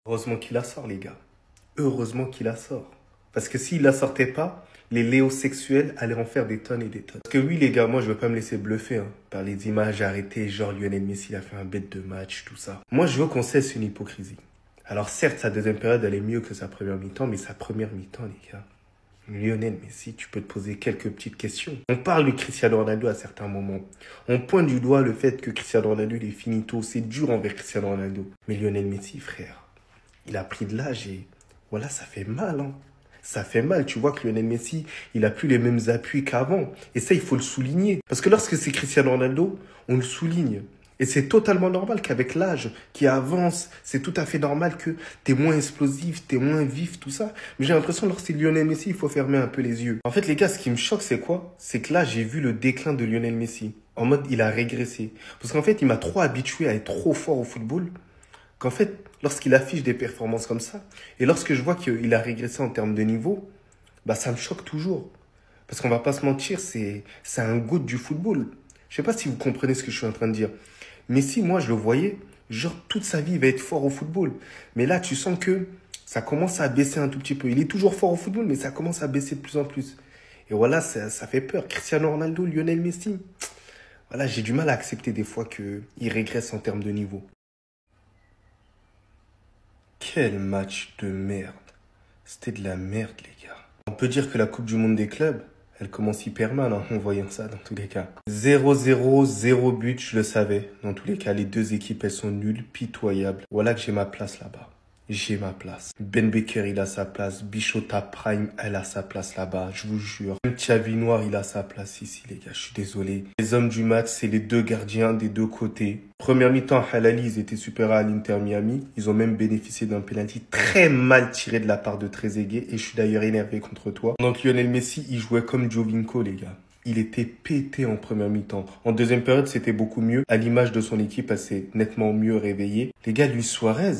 Heureusement qu'il la sort, les gars. Heureusement qu'il la sort. Parce que s'il la sortait pas, les léosexuels allaient en faire des tonnes et des tonnes. Parce que oui, les gars, moi, je veux pas me laisser bluffer par les images arrêtées, genre Lionel Messi a fait un bête de match, tout ça. Moi, je veux qu'on cesse une hypocrisie. Alors certes, sa deuxième période, elle est mieux que sa première mi-temps, mais sa première mi-temps, les gars, Lionel Messi, tu peux te poser quelques petites questions. On parle de Cristiano Ronaldo à certains moments. On pointe du doigt le fait que Cristiano Ronaldo, il est finito. C'est dur envers Cristiano Ronaldo. Mais Lionel Messi, frère, il a pris de l'âge et voilà, ça fait mal, hein. Ça fait mal, tu vois que Lionel Messi, il a plus les mêmes appuis qu'avant. Et ça, il faut le souligner. Parce que lorsque c'est Cristiano Ronaldo, on le souligne. Et c'est totalement normal qu'avec l'âge qui avance, c'est tout à fait normal que t'es moins explosif, t'es moins vif, tout ça. Mais j'ai l'impression que lorsque c'est Lionel Messi, il faut fermer un peu les yeux. En fait, les gars, ce qui me choque, c'est quoi? C'est que là, j'ai vu le déclin de Lionel Messi. En mode, il a régressé. Parce qu'en fait, il m'a trop habitué à être trop fort au football. Qu'en fait, lorsqu'il affiche des performances comme ça, et lorsque je vois qu'il a régressé en termes de niveau, bah ça me choque toujours. Parce qu'on va pas se mentir, c'est un goût du football. Je sais pas si vous comprenez ce que je suis en train de dire. Messi, moi, je le voyais, genre toute sa vie, il va être fort au football. Mais là, tu sens que ça commence à baisser un tout petit peu. Il est toujours fort au football, mais ça commence à baisser de plus en plus. Et voilà, ça fait peur. Cristiano Ronaldo, Lionel Messi. Voilà, j'ai du mal à accepter des fois qu'il régresse en termes de niveau. Quel match de merde. C'était de la merde, les gars. On peut dire que la Coupe du Monde des clubs, elle commence hyper mal en voyant ça dans tous les cas. 0-0, 0 but, je le savais. Dans tous les cas, les deux équipes, elles sont nulles, pitoyables. Voilà que j'ai ma place là-bas. J'ai ma place. Ben Becker, il a sa place. Bichota Prime, elle a sa place là-bas, je vous jure. Même Xavi Noir, il a sa place ici, les gars, je suis désolé. Les hommes du match, c'est les deux gardiens des deux côtés. Première mi-temps, Halali, ils étaient super à l'Inter Miami. Ils ont même bénéficié d'un penalty très mal tiré de la part de Trezeguet. Et je suis d'ailleurs énervé contre toi. Donc Lionel Messi, il jouait comme Jovinko, les gars. Il était pété en première mi-temps. En deuxième période, c'était beaucoup mieux. À l'image de son équipe, elle s'est nettement mieux réveillée. Les gars, Luis Suarez,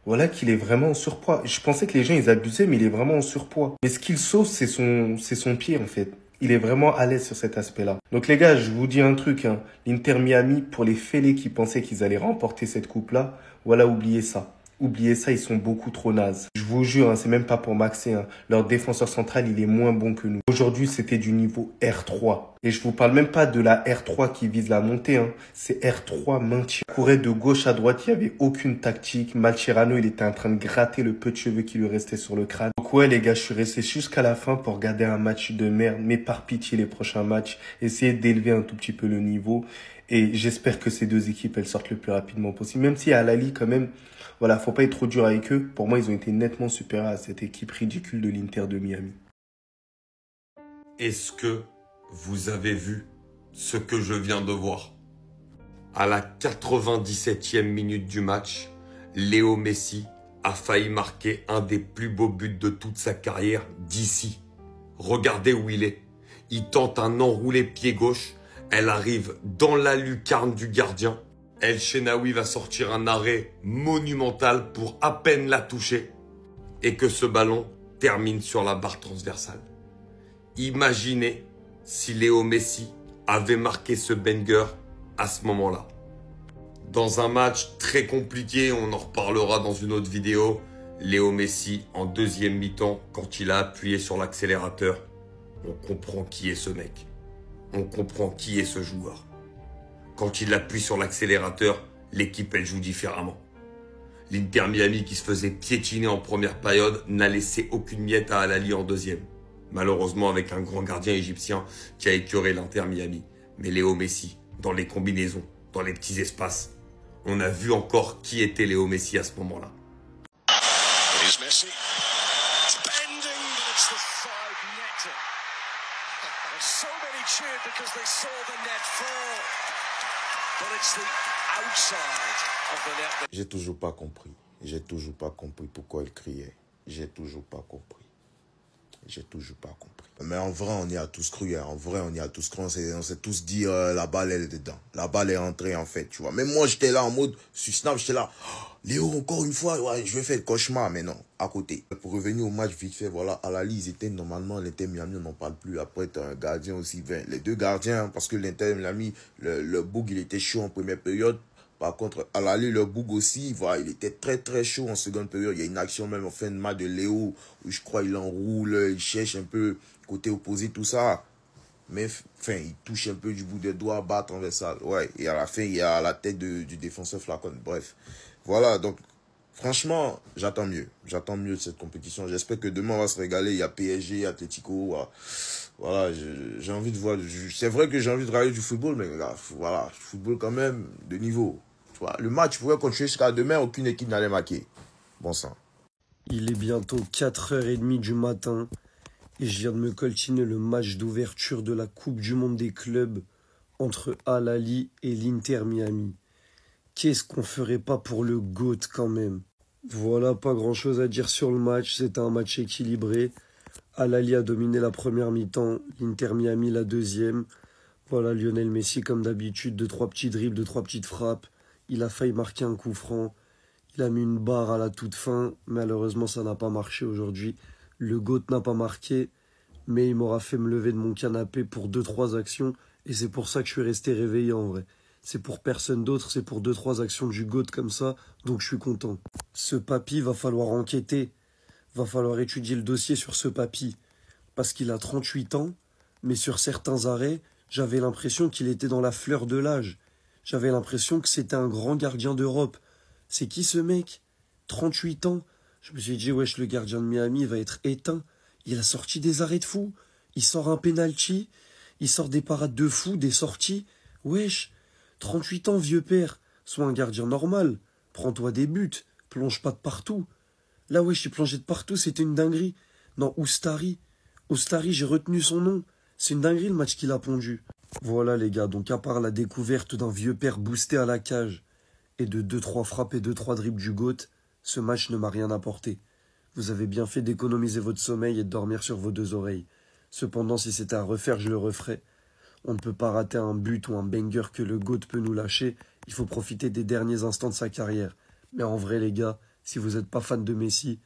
voilà qu'il est vraiment en surpoids. Je pensais que les gens, ils abusaient, mais il est vraiment en surpoids. Mais ce qu'il sauve, c'est son pied, en fait. Il est vraiment à l'aise sur cet aspect-là. Donc les gars, je vous dis un truc, hein. L'Inter Miami, pour les fêlés qui pensaient qu'ils allaient remporter cette coupe-là, voilà, oubliez ça. Oubliez ça, ils sont beaucoup trop nazes. Je vous jure, hein, c'est même pas pour maxer. Hein. Leur défenseur central, il est moins bon que nous. Aujourd'hui, c'était du niveau R3. Et je vous parle même pas de la R3 qui vise la montée. Hein. C'est R3 maintien. Il courait de gauche à droite, il n'y avait aucune tactique. Mascherano, il était en train de gratter le peu de cheveux qui lui restait sur le crâne. Donc ouais, les gars, je suis resté jusqu'à la fin pour regarder un match de merde. Mais par pitié, les prochains matchs, essayez d'élever un tout petit peu le niveau. Et j'espère que ces deux équipes, elles sortent le plus rapidement possible. Même si à Lali, quand même, voilà, faut pas être trop dur avec eux. Pour moi, ils ont été nettement supérieurs à cette équipe ridicule de l'Inter de Miami. Est-ce que vous avez vu ce que je viens de voir? À la 97e minute du match, Léo Messi a failli marquer un des plus beaux buts de toute sa carrière d'ici. Regardez où il est. Il tente un enroulé pied gauche. Elle arrive dans la lucarne du gardien. El Shenaoui va sortir un arrêt monumental pour à peine la toucher. Et que ce ballon termine sur la barre transversale. Imaginez si Léo Messi avait marqué ce banger à ce moment-là. Dans un match très compliqué, on en reparlera dans une autre vidéo, Léo Messi en deuxième mi-temps, quand il a appuyé sur l'accélérateur, on comprend qui est ce mec. On comprend qui est ce joueur. Quand il appuie sur l'accélérateur, l'équipe elle joue différemment. L'Inter Miami qui se faisait piétiner en première période n'a laissé aucune miette à Al-Ahly en deuxième. Malheureusement avec un grand gardien égyptien qui a écœuré l'Inter Miami. Mais Léo Messi, dans les combinaisons, dans les petits espaces, on a vu encore qui était Léo Messi à ce moment-là. J'ai toujours pas compris. J'ai toujours pas compris pourquoi il criait. J'ai toujours pas compris. J'ai toujours pas compris. Mais en vrai, on y a tous cru. Hein. En vrai, on y a tous cru. On s'est tous dit, la balle, elle est dedans. La balle est entrée, en fait, tu vois. Même moi, j'étais là en mode, sur Snap, j'étais là. Oh, Léo, encore une fois, ouais, je vais faire le cauchemar. Mais non, à côté. Pour revenir au match vite fait, voilà, à la Ligue, ils étaient normalement, l'Inter Miami, on n'en parle plus. Après, t'as un gardien aussi. Les deux gardiens, parce que l'Inter Miami, le Boug, il était chaud en première période. Par contre, Al-Ahly, le Boug aussi, voilà, il était très très chaud en seconde période. Il y a une action même en fin de match de Léo, où je crois il enroule, il cherche un peu côté opposé, tout ça. Mais enfin, il touche un peu du bout des doigts, bat transversal. Ouais, et à la fin, il y a la tête du défenseur Flacon. Bref, voilà, donc franchement, j'attends mieux. J'attends mieux de cette compétition. J'espère que demain, on va se régaler. Il y a PSG, Atlético. Voilà, j'ai envie de voir. C'est vrai que j'ai envie de regarder du football, mais là, voilà, football quand même de niveau. Tu vois, le match pouvait continuer jusqu'à demain, aucune équipe n'allait marquer. Bon sang. Il est bientôt 4h30 du matin et je viens de me coltiner le match d'ouverture de la Coupe du Monde des clubs entre Al-Ahly et l'Inter Miami. Qu'est-ce qu'on ferait pas pour le GOAT quand même? Voilà, pas grand-chose à dire sur le match, c'était un match équilibré. Al-Ahly a dominé la première mi-temps, l'Inter Miami la deuxième. Voilà, Lionel Messi comme d'habitude, 2-3 petits dribbles, 2-3 petites frappes. Il a failli marquer un coup franc. Il a mis une barre à la toute fin. Malheureusement, ça n'a pas marché aujourd'hui. Le GOAT n'a pas marqué, mais il m'aura fait me lever de mon canapé pour 2-3 actions. Et c'est pour ça que je suis resté réveillé en vrai. C'est pour personne d'autre, c'est pour 2-3 actions du GOAT comme ça, donc je suis content. Ce papy, va falloir enquêter. Va falloir étudier le dossier sur ce papy. Parce qu'il a 38 ans, mais sur certains arrêts, j'avais l'impression qu'il était dans la fleur de l'âge. J'avais l'impression que c'était un grand gardien d'Europe. C'est qui ce mec? 38 ans. Je me suis dit, wesh, le gardien de Miami va être éteint. Il a sorti des arrêts de fou. Il sort un penalty. Il sort des parades de fou, des sorties. Wesh, 38 ans, vieux père. Sois un gardien normal. Prends-toi des buts. Plonge pas de partout. Là, wesh, il plongeait de partout, c'était une dinguerie. Non, Oustari. Oustari, j'ai retenu son nom. C'est une dinguerie le match qu'il a pondu. Voilà les gars, donc à part la découverte d'un vieux père boosté à la cage et de 2-3 frappes et 2-3 dribbles du GOAT, ce match ne m'a rien apporté. Vous avez bien fait d'économiser votre sommeil et de dormir sur vos deux oreilles. Cependant, si c'était à refaire, je le referais. On ne peut pas rater un but ou un banger que le GOAT peut nous lâcher. Il faut profiter des derniers instants de sa carrière. Mais en vrai les gars, si vous n'êtes pas fan de Messi,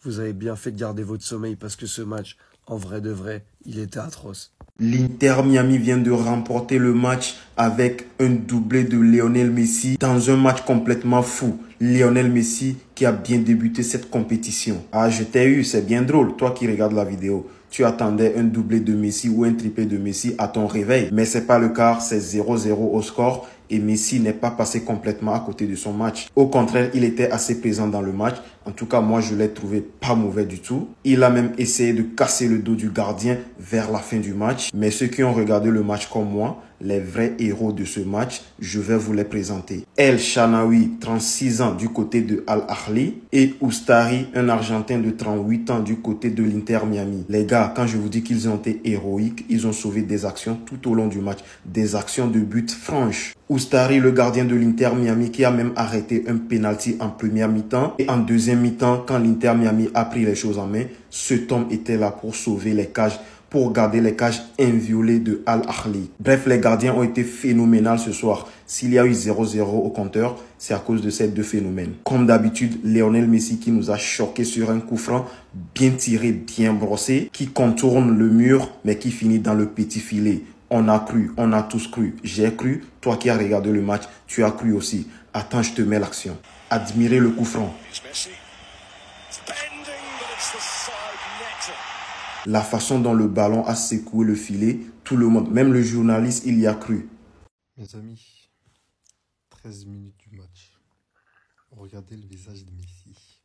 vous avez bien fait de garder votre sommeil parce que ce match, en vrai de vrai, il était atroce. L'Inter Miami vient de remporter le match avec un doublé de Lionel Messi dans un match complètement fou. Lionel Messi qui a bien débuté cette compétition. Ah, je t'ai eu, c'est bien drôle, toi qui regardes la vidéo. Tu attendais un doublé de Messi ou un triplé de Messi à ton réveil. Mais c'est pas le cas, c'est 0-0 au score et Messi n'est pas passé complètement à côté de son match. Au contraire, il était assez présent dans le match. En tout cas, moi, je l'ai trouvé pas mauvais du tout. Il a même essayé de casser le dos du gardien vers la fin du match. Mais ceux qui ont regardé le match comme moi, les vrais héros de ce match, je vais vous les présenter. El Shanaoui, 36 ans du côté de Al-Ahly et Oustari, un Argentin de 38 ans du côté de l'Inter Miami. Les gars, quand je vous dis qu'ils ont été héroïques, ils ont sauvé des actions tout au long du match. Des actions de but franches. Oustari, le gardien de l'Inter Miami, qui a même arrêté un penalty en première mi-temps. Et en deuxième mi-temps, quand l'Inter Miami a pris les choses en main, cet homme était là pour sauver les cages, pour garder les cages inviolées de Al-Ahly. Bref, les gardiens ont été phénoménaux ce soir. S'il y a eu 0-0 au compteur, c'est à cause de ces deux phénomènes. Comme d'habitude, Lionel Messi qui nous a choqué sur un coup franc, bien tiré, bien brossé, qui contourne le mur, mais qui finit dans le petit filet. On a cru, on a tous cru. J'ai cru, toi qui as regardé le match, tu as cru aussi. Attends, je te mets l'action. Admirez le coup franc. La façon dont le ballon a secoué le filet, tout le monde, même le journaliste, il y a cru. Mes amis, 13 minutes du match. Regardez le visage de Messi.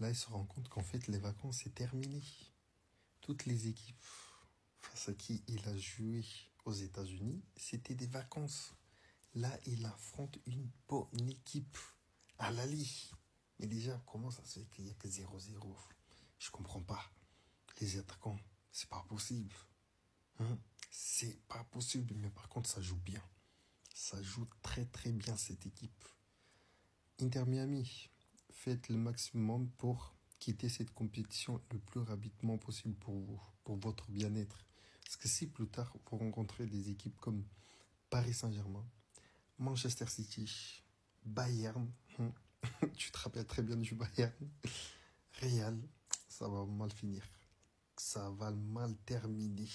Là, il se rend compte qu'en fait, les vacances, c'est terminé. Toutes les équipes face à qui il a joué aux États-Unis, c'était des vacances. Là, il affronte une bonne équipe à Al-Ahly. Mais déjà, comment ça se fait qu'il n'y a que 0-0? Je comprends pas. Les attaquants, c'est pas possible. C'est pas possible, mais par contre, ça joue bien. Ça joue très très bien cette équipe. Inter Miami, faites le maximum pour quitter cette compétition le plus rapidement possible pour vous, pour votre bien-être. Parce que si plus tard, vous rencontrez des équipes comme Paris Saint-Germain, Manchester City, Bayern, tu te rappelles très bien du Bayern, Real, ça va mal finir. Ça va mal terminer.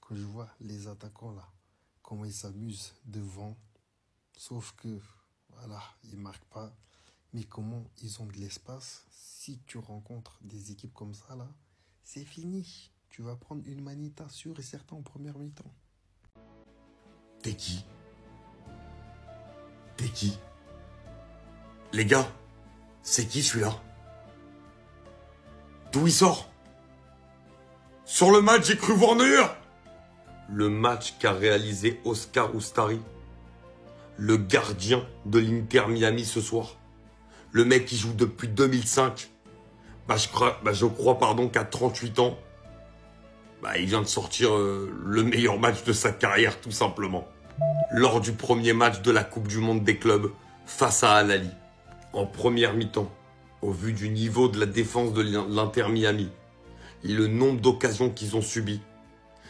Quand je vois les attaquants là, comment ils s'amusent devant. Sauf que Voilà, ils ne marquent pas. Mais comment ils ont de l'espace? Si tu rencontres des équipes comme ça, là, c'est fini. Tu vas prendre une manita sûre et certain en première mi-temps. T'es qui? T'es qui? Les gars, c'est qui celui-là? D'où il sort? Sur le match, j'ai cru voir Neuer. Le match qu'a réalisé Oscar Ustari, le gardien de l'Inter Miami ce soir. Le mec qui joue depuis 2005. Je crois qu'à 38 ans, il vient de sortir le meilleur match de sa carrière, tout simplement. Lors du premier match de la Coupe du Monde des clubs face à Al Ahly. En première mi-temps, au vu du niveau de la défense de l'Inter Miami, et le nombre d'occasions qu'ils ont subies,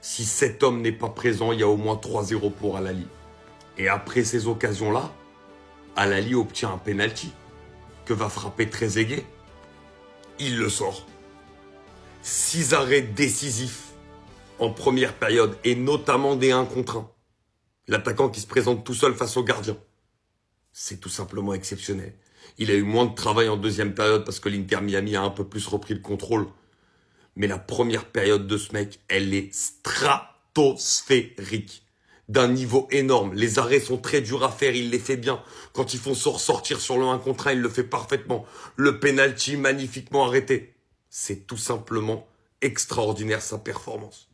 si cet homme n'est pas présent, il y a au moins 3-0 pour Al Ahly. Et après ces occasions-là, Al Ahly obtient un penalty que va frapper Trezeguet. Il le sort. 6 arrêts décisifs en première période et notamment des 1 contre 1. L'attaquant qui se présente tout seul face au gardien. C'est tout simplement exceptionnel. Il a eu moins de travail en deuxième période parce que l'Inter Miami a un peu plus repris le contrôle. Mais la première période de ce mec, elle est stratosphérique. D'un niveau énorme. Les arrêts sont très durs à faire, il les fait bien. Quand ils font sortir sur le 1 contre 1, il le fait parfaitement. Le penalty magnifiquement arrêté. C'est tout simplement extraordinaire sa performance.